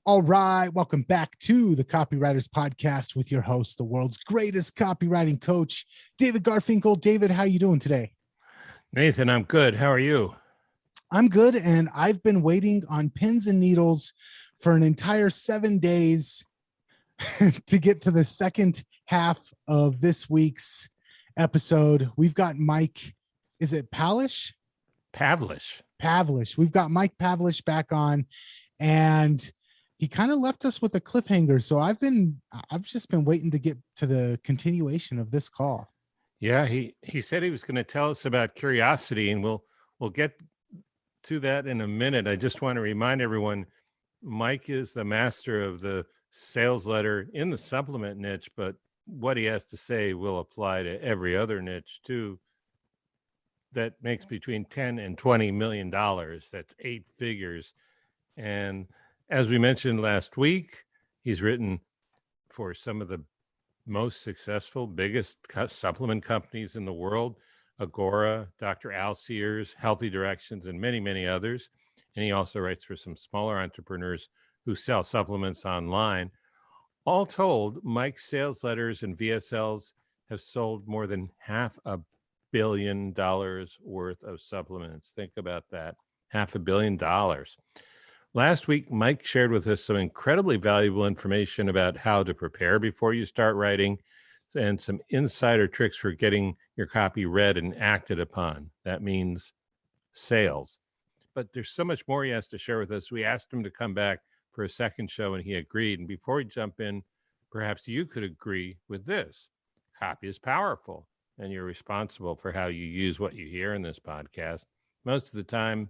All right, welcome back to the Copywriters podcast with your host, the world's greatest copywriting coach, David Garfinkel. David, how are you doing today? Nathan, I'm good. How are you? I'm good, and I've been waiting on pins and needles for an entire 7 days to get to the second half of this week's episode. We've got Mike, is it Pavlish? Pavlich. We've got Mike Pavlish back on, and he kind of left us with a cliffhanger. So I've just been waiting to get to the continuation of this call. Yeah, he said he was going to tell us about curiosity, and we'll get to that in a minute. I just want to remind everyone, Mike is the master of the sales letter in the supplement niche, but what he has to say will apply to every other niche too. That makes between 10 and $20 million. That's 8 figures. And as we mentioned last week, he's written for some of the most successful, biggest supplement companies in the world, Agora, Dr. Al Sears, Healthy Directions, and many, many others. And he also writes for some smaller entrepreneurs who sell supplements online. All told, Mike's sales letters and VSLs have sold more than $500 million worth of supplements. Think about that, $500 million. Last week, Mike shared with us some incredibly valuable information about how to prepare before you start writing and some insider tricks for getting your copy read and acted upon. That means sales. But there's so much more he has to share with us. We asked him to come back for a second show, and he agreed. And before we jump in, perhaps you could agree with this. Copy is powerful, and you're responsible for how you use what you hear in this podcast. Most of the time,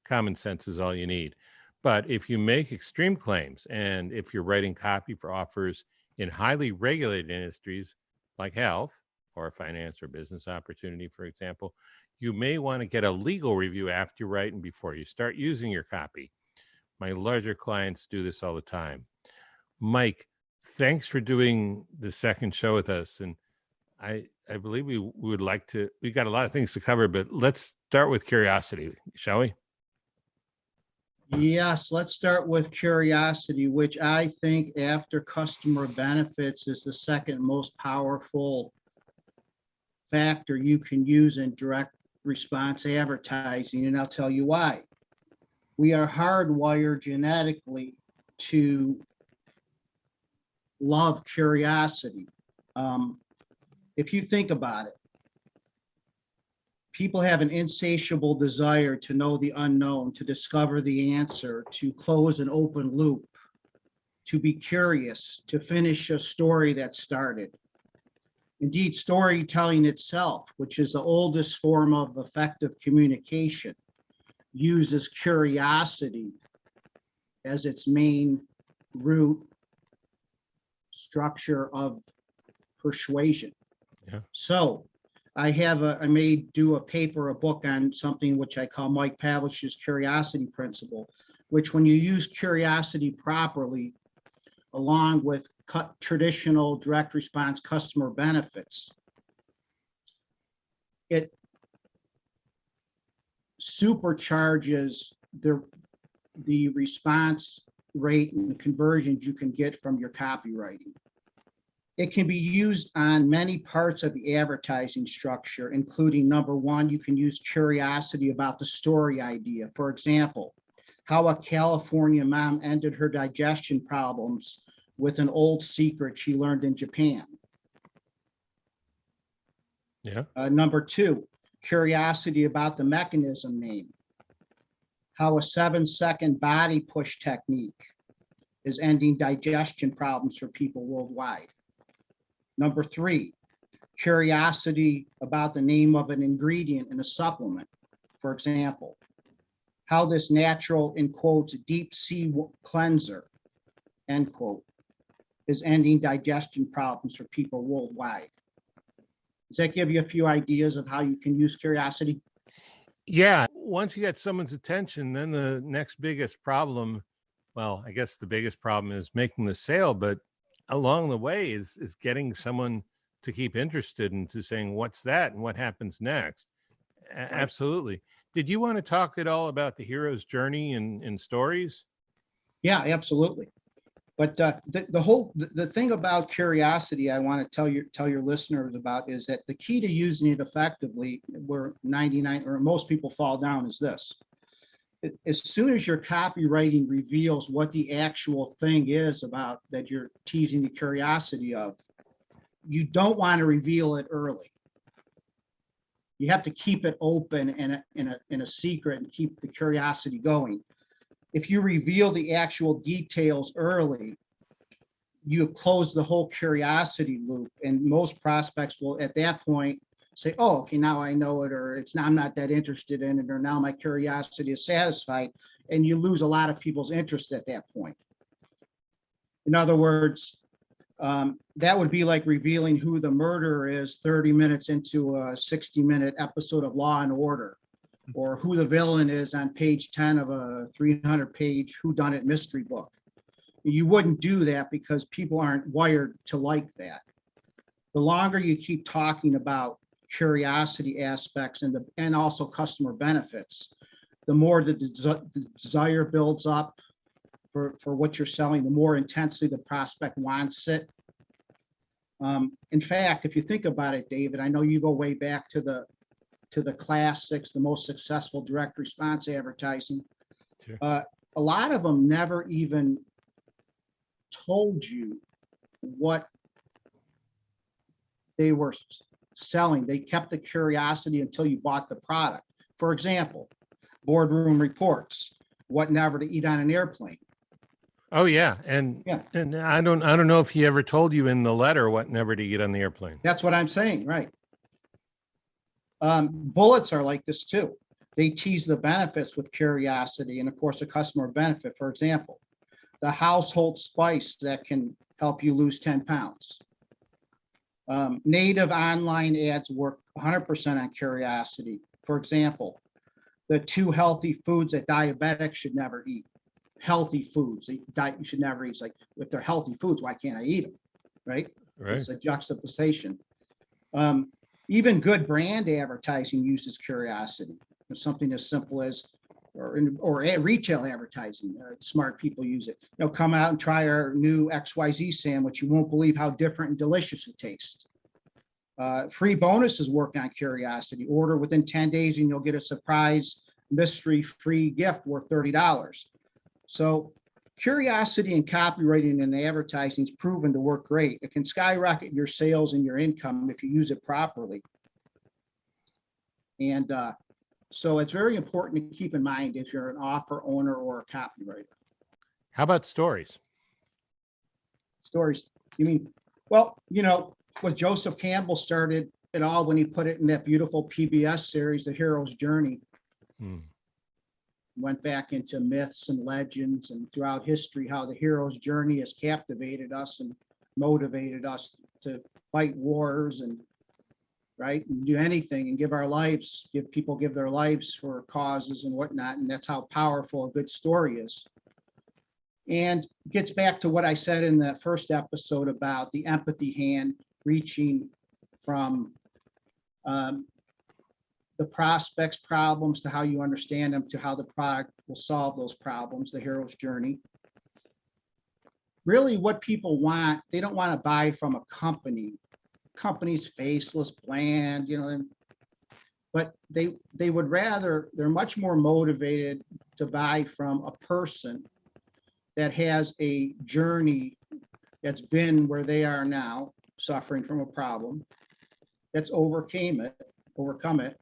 common sense is all you need. But if you make extreme claims, and if you're writing copy for offers in highly regulated industries like health or finance or business opportunity, for example, you may want to get a legal review after you write and before you start using your copy. My larger clients do this all the time. Mike, thanks for doing the second show with us. And I believe we got a lot of things to cover, but let's start with curiosity, shall we? Yes, let's start with curiosity, which I think after customer benefits is the second most powerful factor you can use in direct response advertising, and I'll tell you why. We are hardwired genetically to love curiosity. If you think about it, people have an insatiable desire to know the unknown, to discover the answer, to close an open loop, to be curious, to finish a story that started. Indeed, storytelling itself, which is the oldest form of effective communication, uses curiosity as its main root structure of persuasion. Yeah. So I may do a book on something which I call Mike Pavlish's curiosity principle, which when you use curiosity properly, along with traditional direct response customer benefits, it supercharges the response rate and the conversions you can get from your copywriting. It can be used on many parts of the advertising structure, including number one, you can use curiosity about the story idea. For example, how a California mom ended her digestion problems with an old secret she learned in Japan. Yeah. Number two, curiosity about the mechanism name. How a 7-second body push technique is ending digestion problems for people worldwide. Number three, curiosity about the name of an ingredient in a supplement. For example, how this natural, in quotes, deep sea cleanser, end quote, is ending digestion problems for people worldwide. Does that give you a few ideas of how you can use curiosity? Yeah. Once you get someone's attention, then the next biggest problem, well, I guess the biggest problem is making the sale, but along the way is getting someone to keep interested and to saying, what's that? And what happens next? Right. Absolutely. Did you want to talk at all about the hero's journey in stories? Yeah, absolutely. But the thing about curiosity I want to tell your listeners about is that the key to using it effectively, where 99 or most people fall down, is this. As soon as your copywriting reveals what the actual thing is about that you're teasing the curiosity of, you don't want to reveal it early. You have to keep it open and in a secret and keep the curiosity going. If you reveal the actual details early, you have closed the whole curiosity loop, and most prospects will at that point say, oh, okay, now I know it, or I'm not that interested in it, or now my curiosity is satisfied, and you lose a lot of people's interest at that point. In other words, that would be like revealing who the murderer is 30 minutes into a 60-minute episode of Law and Order, or who the villain is on page 10 of a 300-page whodunit mystery book. You wouldn't do that because people aren't wired to like that. The longer you keep talking about curiosity aspects and also customer benefits, the more the desire builds up for what you're selling, the more intensely the prospect wants it. In fact, if you think about it, David, I know you go way back to the classics, the most successful direct response advertising. Sure. A lot of them never even told you what they were selling. They kept the curiosity until you bought the product. For example, boardroom reports, what never to eat on an airplane. Oh yeah, and I don't know if he ever told you in the letter what never to eat on the airplane. That's what I'm saying, right? Bullets are like this too. They tease the benefits with curiosity and of course a customer benefit. For example, the household spice that can help you lose 10 pounds. Native online ads work 100% on curiosity. For example, the 2 healthy foods that diabetics should never eat. Healthy foods you should never eat. It's like, if they're healthy foods, why can't I eat them? Right? It's a juxtaposition. Even good brand advertising uses curiosity. It's something as simple as, or retail advertising. Smart people use it. Come out and try our new XYZ sandwich. You won't believe how different and delicious it tastes. Free bonuses work on curiosity. Order within 10 days and you'll get a surprise mystery free gift worth $30. So curiosity in copywriting and advertising is proven to work great. It can skyrocket your sales and your income if you use it properly. And so it's very important to keep in mind if you're an offer owner or a copywriter. How about stories? Stories, you mean? Well, what Joseph Campbell started it all when he put it in that beautiful PBS series, The Hero's Journey. Went back into myths and legends and throughout history, how the hero's journey has captivated us and motivated us to fight wars and do anything and give their lives for causes and whatnot. And that's how powerful a good story is. And gets back to what I said in the first episode about the empathy hand reaching from the prospect's problems to how you understand them to how the product will solve those problems, the hero's journey. Really what people want, they don't want to buy from a company. Company's faceless, bland, but they would rather, they're much more motivated to buy from a person that has a journey that's been where they are now, suffering from a problem, that's overcome it,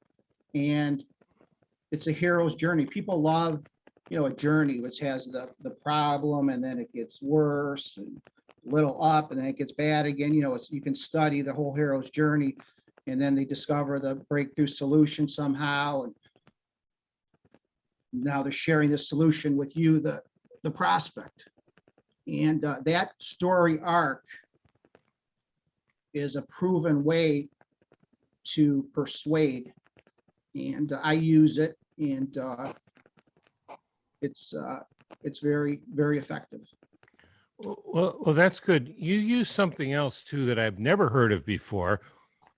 and it's a hero's journey. People love, a journey which has the problem and then it gets worse and a little up and then it gets bad again. You can study the whole hero's journey and then they discover the breakthrough solution somehow. And now they're sharing the solution with you, the prospect. And that story arc is a proven way to persuade. And I use it, and it's very, very effective. Well, that's good. You use something else too that I've never heard of before,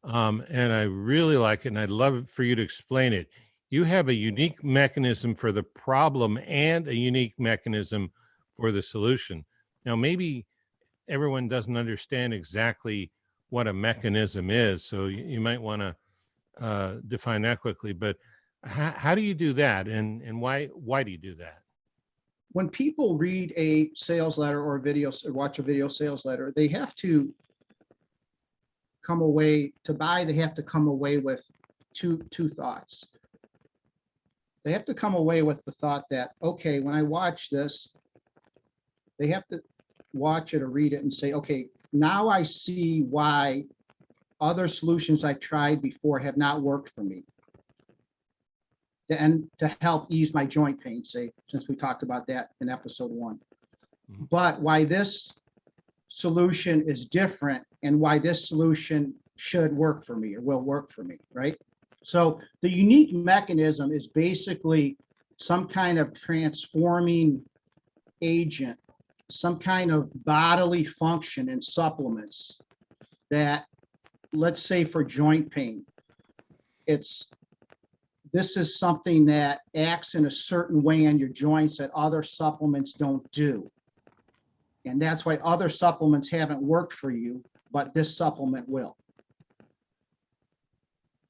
and I really like it, and I'd love for you to explain it. You have a unique mechanism for the problem and a unique mechanism for the solution. Now, maybe everyone doesn't understand exactly what a mechanism is, so you might want to define that quickly. But how do you do that, and why do you do that? When people read a sales letter or watch a video sales letter, they have to come away to buy. They have to come away with two thoughts. They have to come away with the thought that, okay, when I watch this, they have to watch it or read it and say, okay, now I see why other solutions I've tried before have not worked for me. And to help ease my joint pain, say, since we talked about that in episode 1. But why this solution is different and why this solution should work for me or will work for me, right? So the unique mechanism is basically some kind of transforming agent, some kind of bodily function in supplements that, let's say for joint pain, this is something that acts in a certain way on your joints that other supplements don't do. And that's why other supplements haven't worked for you, but this supplement will.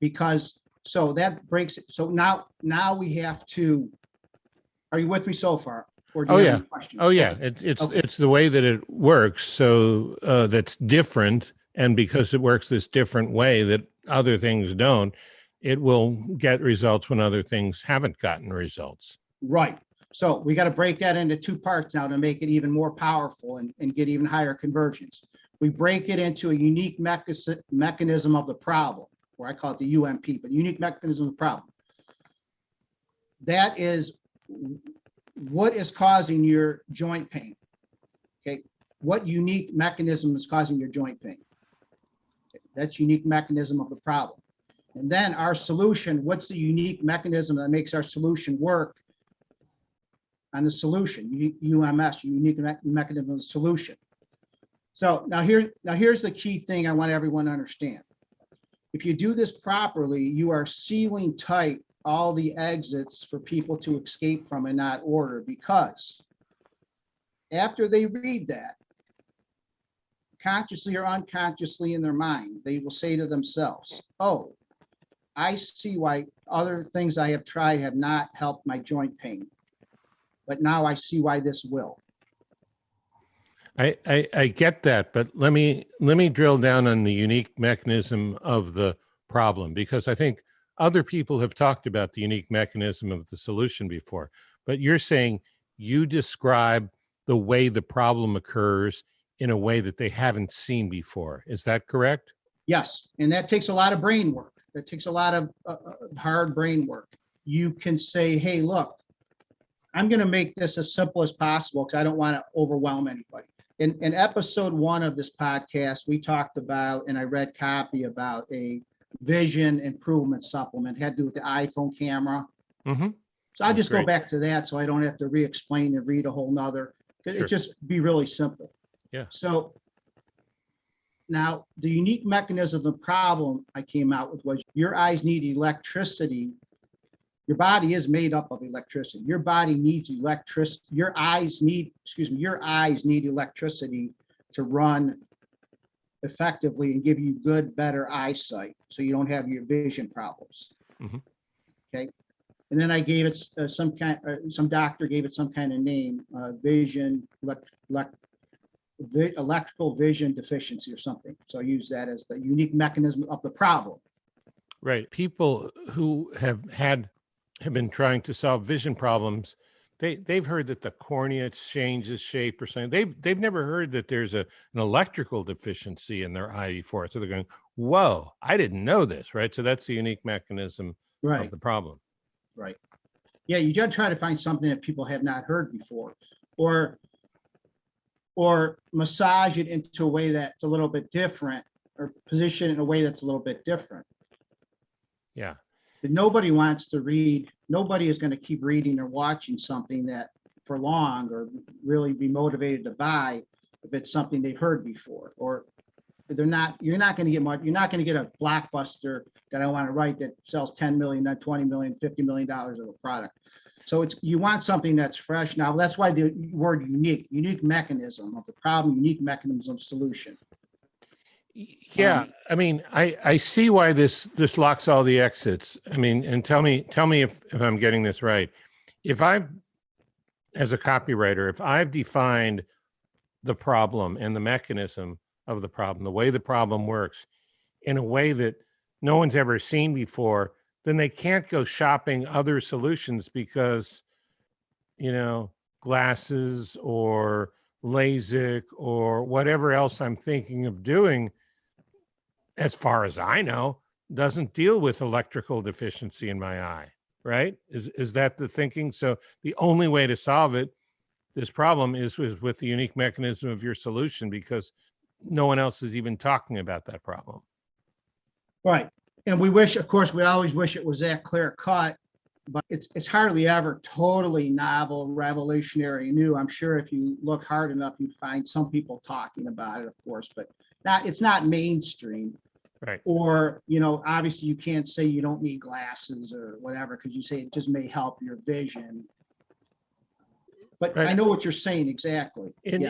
Because, so that breaks it. So now we have to, are you with me so far? Or do you have any questions? Oh yeah. It's the way that it works. So that's different. And because it works this different way that other things don't, it will get results when other things haven't gotten results. Right. So we got to break that into 2 parts now to make it even more powerful and get even higher conversions. We break it into a unique mechanism of the problem, or I call it the UMP, but unique mechanism of the problem. That is what is causing your joint pain. Okay. What unique mechanism is causing your joint pain? Okay. That's unique mechanism of the problem. And then our solution, what's the unique mechanism that makes our solution work on the solution, UMS, unique mechanism of the solution. So now here's the key thing I want everyone to understand. If you do this properly, you are sealing tight all the exits for people to escape from and not order, because after they read that, consciously or unconsciously in their mind, they will say to themselves, oh, I see why other things I have tried have not helped my joint pain, but now I see why this will. I get that, but let me drill down on the unique mechanism of the problem, because I think other people have talked about the unique mechanism of the solution before, but you're saying you describe the way the problem occurs in a way that they haven't seen before. Is that correct? Yes, and that takes a lot of brain work. That takes a lot of hard brain work. You can say, hey, look, I'm going to make this as simple as possible because I don't want to overwhelm anybody. In episode 1 of this podcast, we talked about, and I read copy about a vision improvement supplement. It had to do with the iPhone camera. Mm-hmm. So I'll just go back to that so I don't have to re-explain and read a whole nother. It just be really simple. Yeah. So now the unique mechanism of the problem I came out with was your eyes need electricity. Your body is made up of electricity. Your body needs electricity. Your eyes need electricity to run effectively and give you good, better eyesight so you don't have your vision problems. Mm-hmm. Okay. And then I gave it some doctor gave it some kind of name, electrical vision deficiency or something. So I use that as the unique mechanism of the problem. Right. People who have been trying to solve vision problems, they've heard that the cornea changes shape or something. They've never heard that there's an electrical deficiency in their eye before. So they're going, whoa, I didn't know this, right? So that's the unique mechanism of the problem. Right. Yeah, you got to try to find something that people have not heard before, or massage it into a way that's a little bit different, or position it in a way that's a little bit different. Yeah. But nobody wants to read. Nobody is going to keep reading or watching something that for long or really be motivated to buy if it's something they've heard before, or you're not going to get much. You're not going to get a blockbuster that I want to write that sells 10 million, not 20 million, $50 million of a product. So you want something that's fresh. Now, that's why the word unique mechanism of the problem, unique mechanism of solution. Yeah, I mean, I see why this locks all the exits. I mean, and tell me if I'm getting this right. If I've, as a copywriter, if I've defined the problem and the mechanism of the problem, the way the problem works, in a way that no one's ever seen before, then they can't go shopping other solutions because, glasses or LASIK or whatever else I'm thinking of doing, as far as I know, doesn't deal with electrical deficiency in my eye, right? Is that the thinking? So the only way to solve this problem is with the unique mechanism of your solution, because no one else is even talking about that problem. Right. And we always wish it was that clear cut, but it's hardly ever totally novel, revolutionary, new. I'm sure if you look hard enough, you'd find some people talking about it, of course, but it's not mainstream. Right. Or, obviously you can't say you don't need glasses or whatever, because you say it just may help your vision. But right. I know what you're saying exactly. In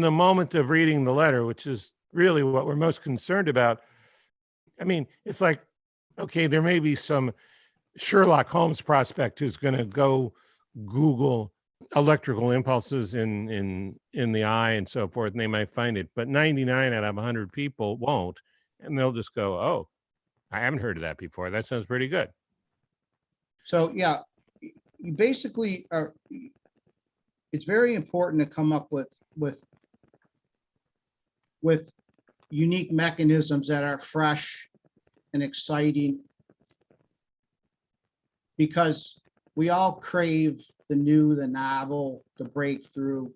the moment of reading the letter, which is really what we're most concerned about. I mean, it's like, okay, there may be some Sherlock Holmes prospect who's going to go Google electrical impulses in the eye and so forth, and they might find it. But 99 out of 100 people won't, and they'll just go, "Oh, I haven't heard of that before. That sounds pretty good." So yeah, you basically are. It's very important to come up with unique mechanisms that are fresh and exciting, because we all crave the new, the novel, the breakthrough.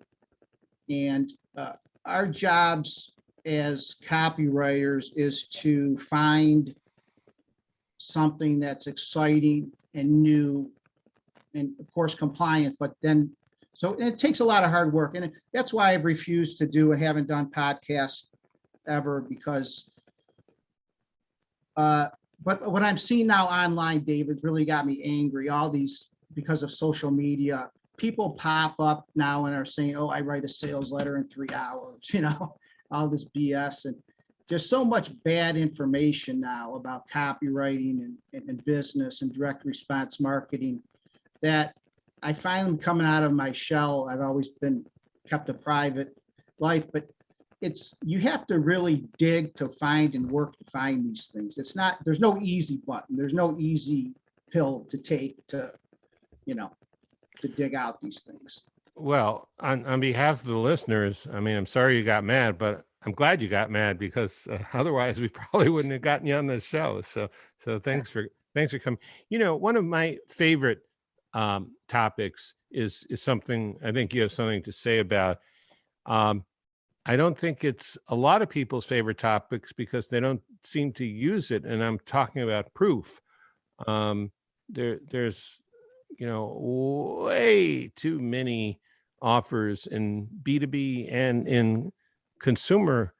And our jobs as copywriters is to find something that's exciting and new and, of course, compliant, but then so it takes a lot of hard work. And that's why I've refused to do and haven't done podcasts ever, because but what I'm seeing now online, David, really got me angry. All these, because of social media, people pop up now and are saying, "Oh, I write a sales letter in 3 hours," all this BS. And there's so much bad information now about copywriting and business and direct response marketing that I find them coming out of my shell. I've always kept a private life, but you have to really dig to find and work to find these things. There's no easy button. There's no easy pill to take to dig out these things. Well, on behalf of the listeners, I mean, I'm sorry you got mad, but I'm glad you got mad, because otherwise we probably wouldn't have gotten you on this show. So thanks for coming. One of my favorite topics is something I think you have something to say about. I don't think it's a lot of people's favorite topics because they don't seem to use it. And I'm talking about proof. There's, way too many offers in B2B and in consumer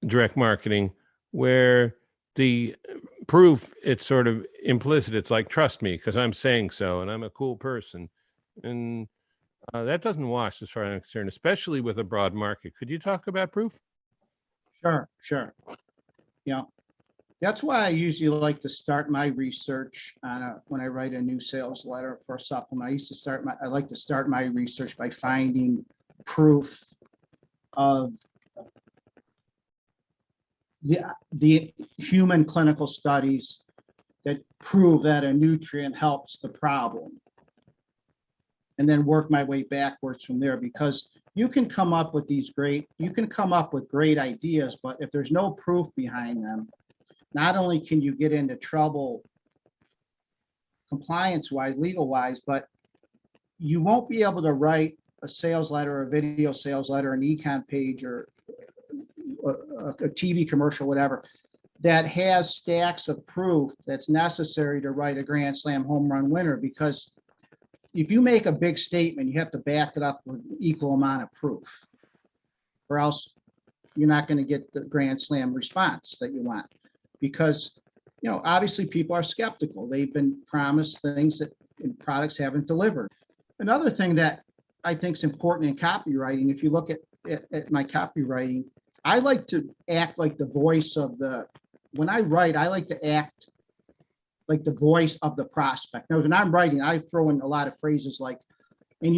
direct marketing where the proof, it's sort of implicit. It's like, trust me, because I'm saying so, and I'm a cool person. And that doesn't wash as far as I'm concerned, especially with a broad market. Could you talk about proof? Sure. That's why I usually like to start my research when I write a new sales letter for a supplement. I like to start my research by finding proof of the human clinical studies that prove that a nutrient helps the problem, and then work my way backwards from there, because you can come up with great ideas, but if there's no proof behind them, not only can you get into trouble compliance-wise, legal-wise, but you won't be able to write a sales letter, a video sales letter, an e-com page, or a TV commercial, whatever, that has stacks of proof that's necessary to write a grand slam home run winner. Because if you make a big statement, you have to back it up with an equal amount of proof, or else you're not going to get the grand slam response that you want. Because, obviously people are skeptical. They've been promised things that and products haven't delivered. Another thing that I think is important in copywriting, if you look at my copywriting, I like to act like the voice of when I write, I like to act like the voice of the prospect. Now, when I'm writing, I throw in a lot of phrases like, and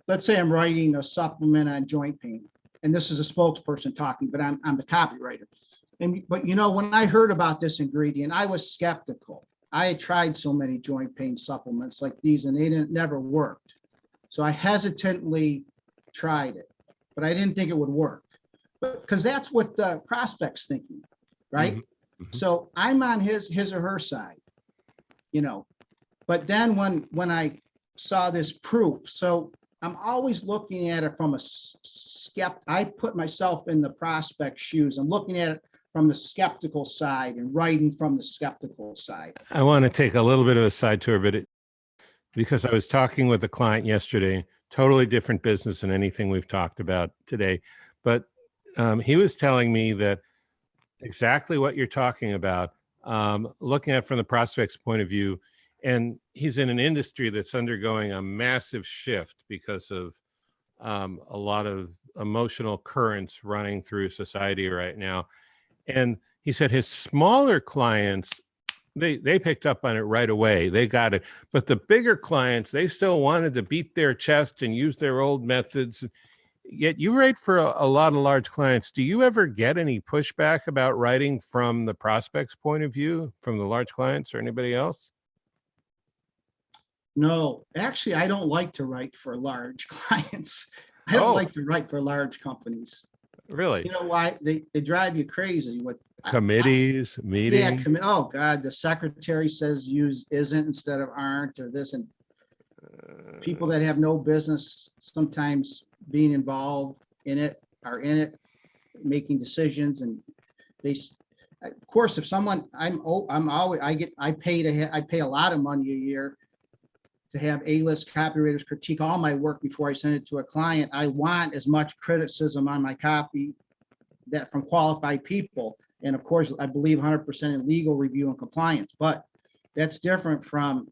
let's say I'm writing a supplement on joint pain, and this is a spokesperson talking, but I'm the copywriter. But when I heard about this ingredient, I was skeptical. I had tried so many joint pain supplements like these, and they never worked. So I hesitantly tried it, but I didn't think it would work. Because that's what the prospect's thinking, right? Mm-hmm. So I'm on his or her side, But then when I saw this proof, so I'm always looking at it from I put myself in the prospect's shoes. I'm looking at it from the skeptical side and writing from the skeptical side. I want to take a little bit of a side tour, because I was talking with a client yesterday, totally different business than anything we've talked about today. But he was telling me that exactly what you're talking about, looking at it from the prospect's point of view. And he's in an industry that's undergoing a massive shift because of a lot of emotional currents running through society right now. And he said his smaller clients, they picked up on it right away. They got it. But the bigger clients, they still wanted to beat their chest and use their old methods. Yet you write for a lot of large clients. Do you ever get any pushback about writing from the prospect's point of view, from the large clients or anybody else? No, actually, I don't like to write for large clients. I don't like to write for large companies. Really? You know why? They drive you crazy with committees, meetings. Yeah. Oh God, the secretary says use isn't instead of aren't, or this, and people that have no business sometimes being involved in it are in it, making decisions, and of course, if someone I pay a lot of money a year to have A-list copywriters critique all my work before I send it to a client. I want as much criticism on my copy that from qualified people. And of course, I believe 100% in legal review and compliance, but that's different from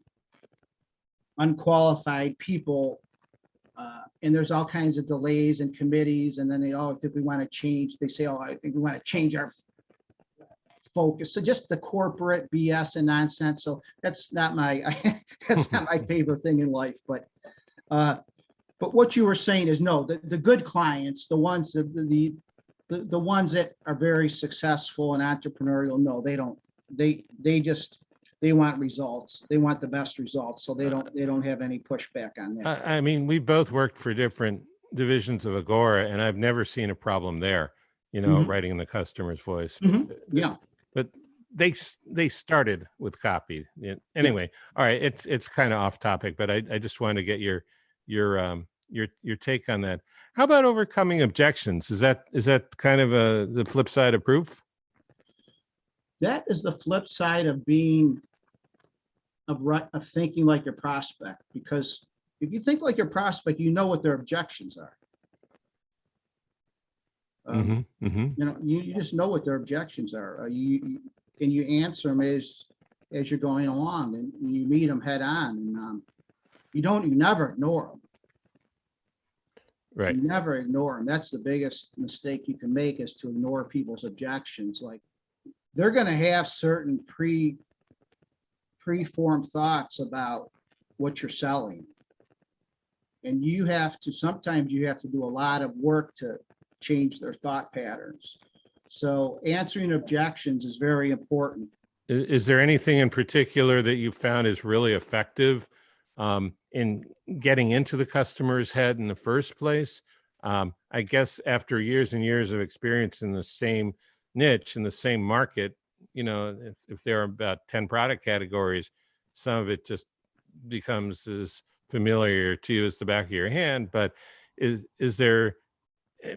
unqualified people. And there's all kinds of delays and committees. And then I think we want to change. They say, I think we want to change our focus. So just the corporate BS and nonsense. So that's not my favorite thing in life. But what you were saying is no, the good clients, the ones the ones that are very successful and entrepreneurial, no, they don't. They want results. They want the best results. So they don't have any pushback on that. I mean, we both worked for different divisions of Agora, and I've never seen a problem there. Mm-hmm. Writing in the customer's voice. Mm-hmm. Yeah. But they started with copy. Anyway, all right, it's kind of off topic, but I just wanted to get your take on that. How about overcoming objections? Is that kind of the flip side of proof? That is the flip side of of thinking like your prospect, because if you think like your prospect, you know what their objections are. You just know what their objections are. You answer them as you're going along, and you meet them head on, and you never ignore them. Right. You never ignore them. That's the biggest mistake you can make, is to ignore people's objections. Like, they're going to have certain preformed thoughts about what you're selling, and sometimes you have to do a lot of work to change their thought patterns. So answering objections is very important. Is there anything in particular that you found is really effective in getting into the customer's head in the first place? I guess after years and years of experience in the same niche, in the same market, if there are about 10 product categories, some of it just becomes as familiar to you as the back of your hand. But is there,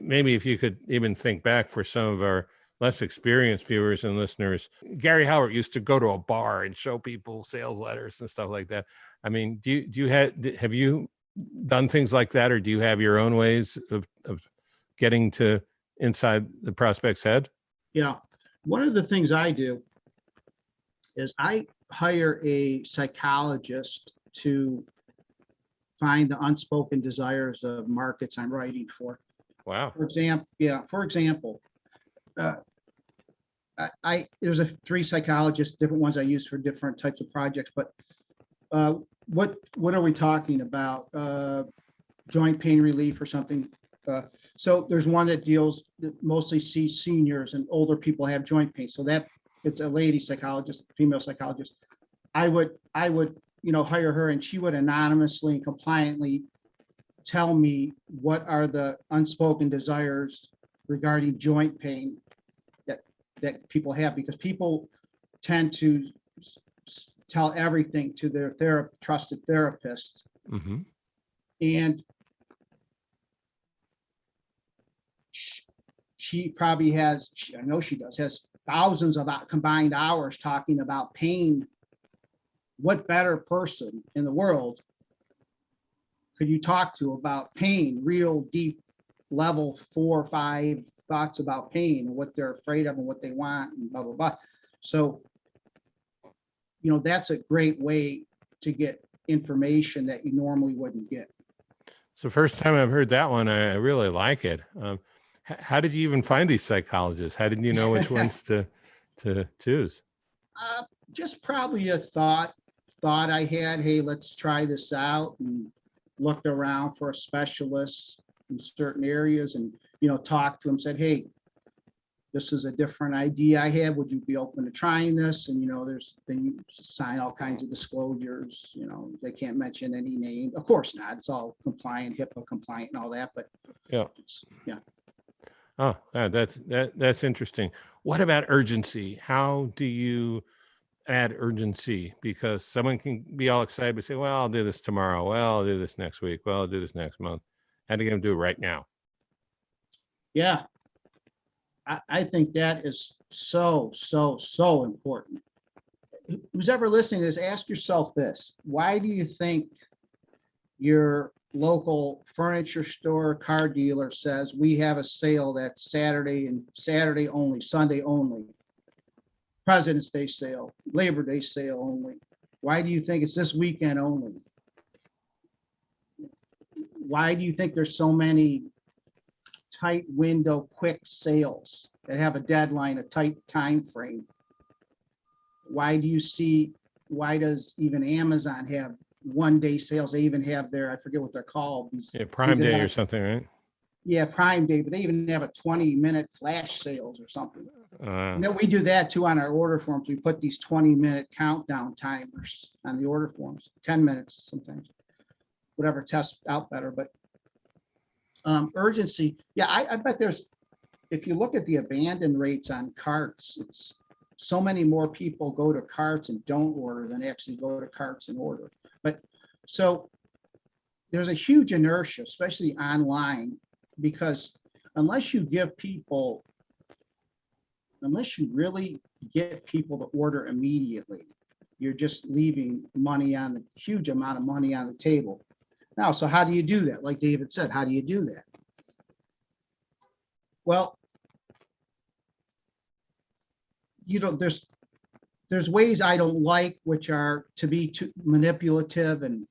maybe if you could even think back for some of our less experienced viewers and listeners, Gary Howard used to go to a bar and show people sales letters and stuff like that. I mean, have you done things like that, or do you have your own ways of getting to inside the prospect's head? Yeah. One of the things I do is I hire a psychologist to find the unspoken desires of markets I'm writing for. Wow. For example, there's three psychologists, different ones I use for different types of projects, but what are we talking about? Joint pain relief or something. So there's one that mostly sees seniors and older people have joint pain. So it's a lady psychologist, female psychologist. I would hire her, and she would anonymously and compliantly tell me what are the unspoken desires regarding joint pain that people have, because people tend to tell everything to their trusted therapist. Mm-hmm. And she probably has thousands of combined hours talking about pain. What better person in the world could you talk to about pain, real deep level 4 or 5 thoughts about pain and what they're afraid of and what they want and blah, blah, blah. So, that's a great way to get information that you normally wouldn't get. It's the first time I've heard that one. I really like it. How did you even find these psychologists? How did you know which ones to choose? Just probably a thought I had, hey, let's try this out, and looked around for a specialist in certain areas and, talked to him, said, hey, this is a different idea I have. Would you be open to trying this? And, then you sign all kinds of disclosures, they can't mention any name. Of course not. It's all compliant, HIPAA compliant and all that, but yeah. Oh, that's interesting. What about urgency? How do you add urgency? Because someone can be all excited but say, well, I'll do this tomorrow. Well, I'll do this next week. Well, I'll do this next month. How do you do it right now? Yeah. I think that is so important. Who's ever listening to this, ask yourself this. Why do you think your local furniture store, car dealer says we have a sale that's Saturday only, Sunday only, President's Day sale, Labor Day sale only? Why do you think it's this weekend only? Why do you think there's so many tight window quick sales that have a deadline, a tight time frame? Why does even Amazon have 1 day sales? They even have I forget what they're called. Prime Day or something, right? Yeah, Prime Day, but they even have a 20-minute flash sales or something. We do that too on our order forms. We put these 20-minute countdown timers on the order forms, 10 minutes sometimes, whatever tests out better. But urgency, yeah, I bet if you look at the abandon rates on carts, it's so many more people go to carts and don't order than actually go to carts and order. But so there's a huge inertia, especially online, because unless you really get people to order immediately, you're just leaving huge amount of money on the table. Now, so how do you do that? Like David said, how do you do that? Well, there's ways I don't like, which are to be too manipulative and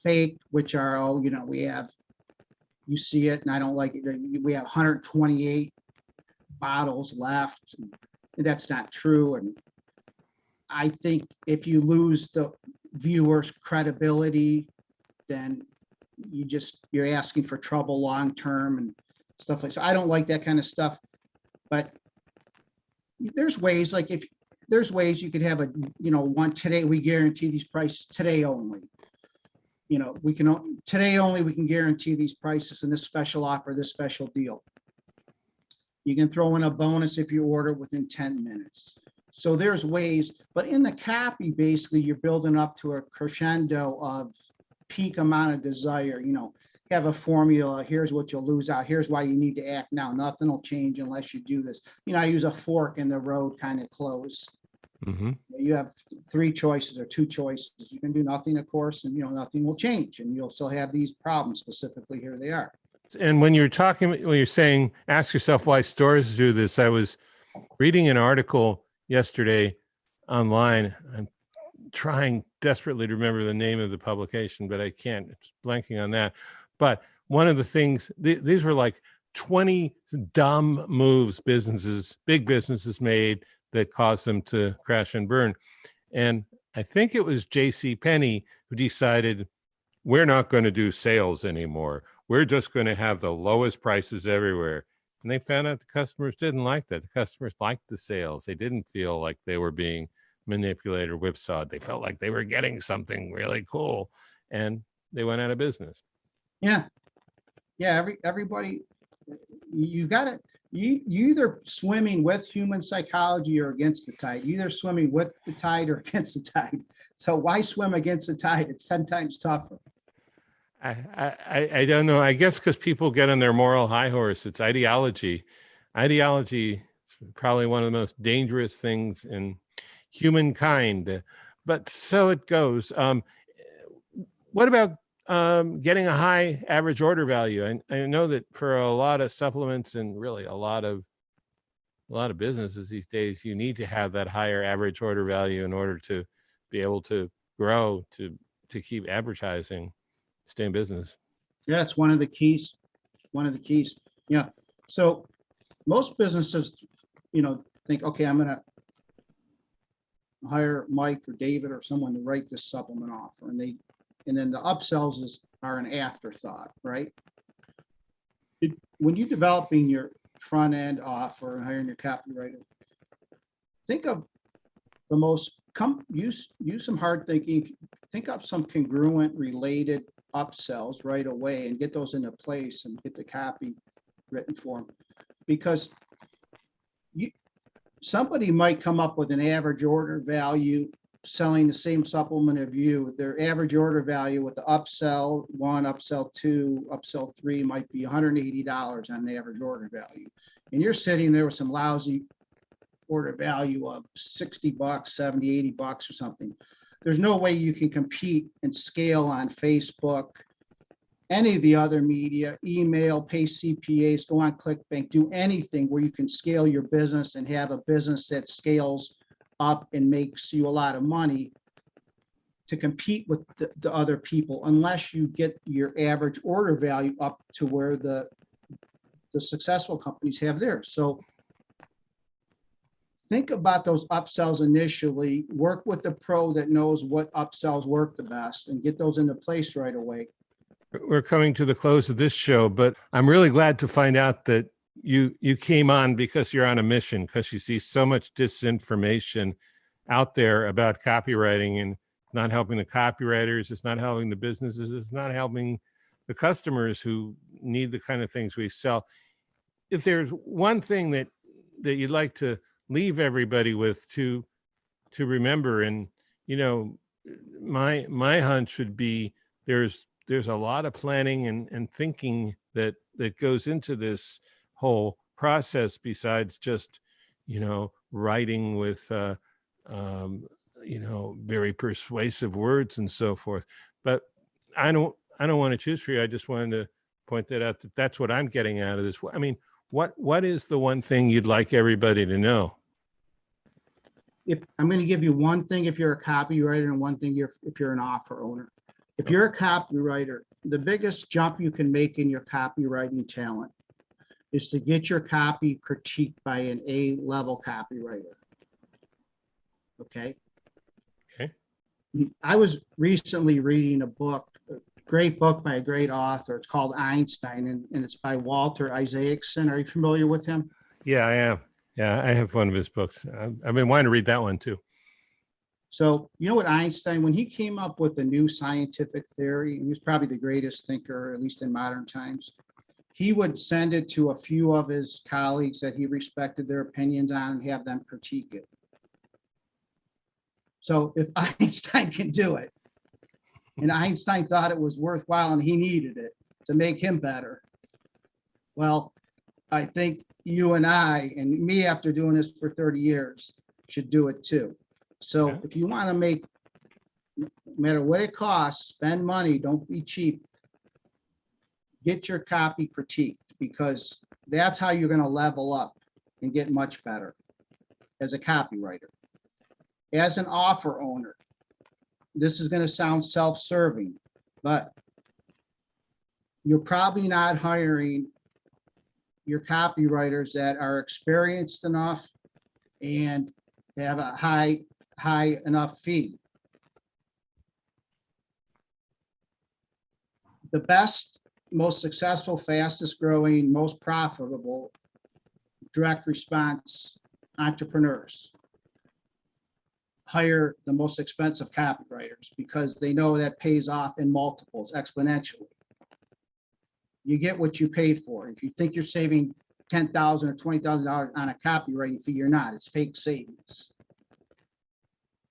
fake, which are, you see it and I don't like it. We have 128 bottles left. And that's not true. And I think if you lose the viewer's credibility, then you're asking for trouble long term and stuff like so. I don't like that kind of stuff. But there's ways, like you could have one today, we guarantee these prices today only. Today only we can guarantee these prices and this special offer, this special deal. You can throw in a bonus if you order within 10 minutes. So there's ways, but in the copy, basically you're building up to a crescendo of peak amount of desire. Have a formula. Here's what you'll lose out. Here's why you need to act now. Nothing will change unless you do this. I use a fork in the road kind of close. Mm-hmm. You have 3 choices or 2 choices. You can do nothing, of course, and nothing will change, and you'll still have these problems. Specifically, here they are. And when you're saying, ask yourself why stores do this, I was reading an article yesterday online. I'm trying desperately to remember the name of the publication, but I can't. It's blanking on that. But one of the things, these were like 20 dumb moves big businesses made that caused them to crash and burn. And I think it was J.C. Penney who decided, we're not going to do sales anymore. We're just going to have the lowest prices everywhere. And they found out the customers didn't like that. The customers liked the sales. They didn't feel like they were being manipulated or whipsawed. They felt like they were getting something really cool, and they went out of business. Yeah. Everybody, you either swimming with human psychology or against the tide. You're either swimming with the tide or against the tide. So why swim against the tide? It's 10 times tougher. I don't know. I guess because people get on their moral high horse. It's ideology. Ideology is probably one of the most dangerous things in humankind. But so it goes. What about getting a high average order value? I know that for a lot of supplements and really a lot of businesses these days, you need to have that higher average order value in order to be able to grow, to keep advertising, stay in business. Yeah, it's one of the keys. Yeah. So most businesses, think, okay, I'm going to hire Mike or David or someone to write this supplement offer, and then the upsells are an afterthought, right? When you're developing your front end offer and hiring your copywriter, think of the most use some hard thinking. Think up some congruent related upsells right away and get those into place and get the copy written for them, because somebody might come up with an average order value selling the same supplement of you. Their average order value with the upsell 1, upsell 2, upsell 3 might be $180 on an average order value, and you're sitting there with some lousy order value of $60, $70, $80 or something. There's no way you can compete and scale on Facebook, any of the other media, email, pay CPAs, go on ClickBank, do anything where you can scale your business and have a business that scales up and makes you a lot of money to compete with the other people, unless you get your average order value up to where the successful companies have theirs. So think about those upsells initially, work with the pro that knows what upsells work the best, and get those into place right away. We're coming to the close of this show, but I'm really glad to find out that you came on because you're on a mission, because you see so much disinformation out there about copywriting, and not helping the copywriters. It's not helping the businesses. It's not helping the customers who need the kind of things we sell. If there's one thing that you'd like to leave everybody with to remember, and my hunch would be there's a lot of planning and thinking that goes into this whole process, besides just writing with very persuasive words and so forth. But I don't want to choose for you. I just wanted to point that out, that's what I'm getting out of this. I mean, what is the one thing you'd like everybody to know? If I'm going to give you one thing if you're a copywriter, and one thing if you're an offer owner. If you're a copywriter, the biggest jump you can make in your copywriting talent is to get your copy critiqued by an A-level copywriter. Okay. I was recently reading a book, a great book by a great author. It's called Einstein, and it's by Walter Isaacson. Are you familiar with him? Yeah, I am. Yeah, I have one of his books. I've been wanting to read that one too. So, what Einstein, when he came up with the new scientific theory, and he was probably the greatest thinker, at least in modern times, he would send it to a few of his colleagues that he respected their opinions on and have them critique it. So if Einstein can do it, and Einstein thought it was worthwhile and he needed it to make him better, well, I think you and I, and me after doing this for 30 years, should do it too. So if you want to make, no matter what it costs, spend money, don't be cheap. Get your copy critiqued, because that's how you're going to level up and get much better as a copywriter. As an offer owner, this is going to sound self-serving, but you're probably not hiring your copywriters that are experienced enough and have a high enough fee. The best, most successful, fastest growing, most profitable direct response entrepreneurs hire the most expensive copywriters because they know that pays off in multiples exponentially. You get what you pay for. If you think you're saving $10,000 or $20,000 on a copywriting fee, you're not. It's fake savings.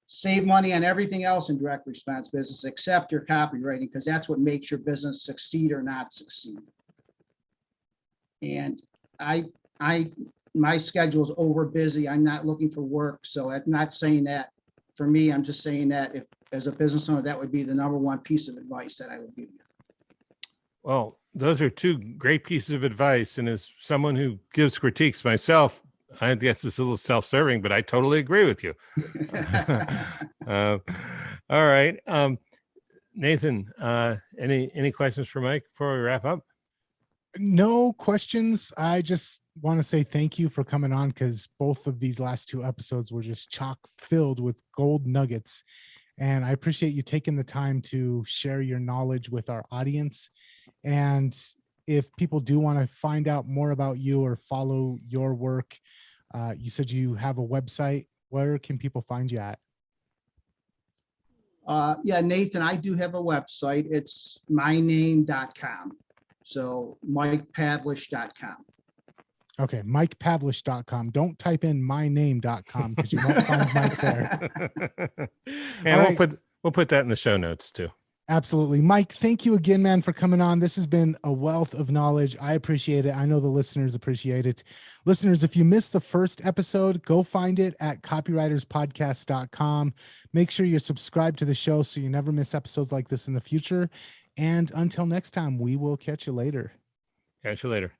Save money on everything else in direct response business except your copywriting, because that's what makes your business succeed or not succeed. And my schedule is over busy. I'm not looking for work. So I'm not saying that for me. I'm just saying that if, as a business owner, that would be the number one piece of advice that I would give you. Well, those are two great pieces of advice. And as someone who gives critiques myself, I guess it's a little self-serving, but I totally agree with you. All right. Nathan, any questions for Mike before we wrap up? No questions. I just want to say thank you for coming on, because both of these last two episodes were just chock filled with gold nuggets. And I appreciate you taking the time to share your knowledge with our audience. And if people do want to find out more about you or follow your work, you said you have a website. Where can people find you at? Yeah, Nathan, I do have a website. It's myname.com. So MikePavlish.com. Okay, MikePavlish.com. Don't type in myname.com because you won't find Mike there. And we'll put that in the show notes too. Absolutely. Mike, thank you again, man, for coming on. This has been a wealth of knowledge. I appreciate it. I know the listeners appreciate it. Listeners, if you missed the first episode, go find it at copywriterspodcast.com. Make sure you're subscribed to the show so you never miss episodes like this in the future. And until next time, we will catch you later. Catch you later.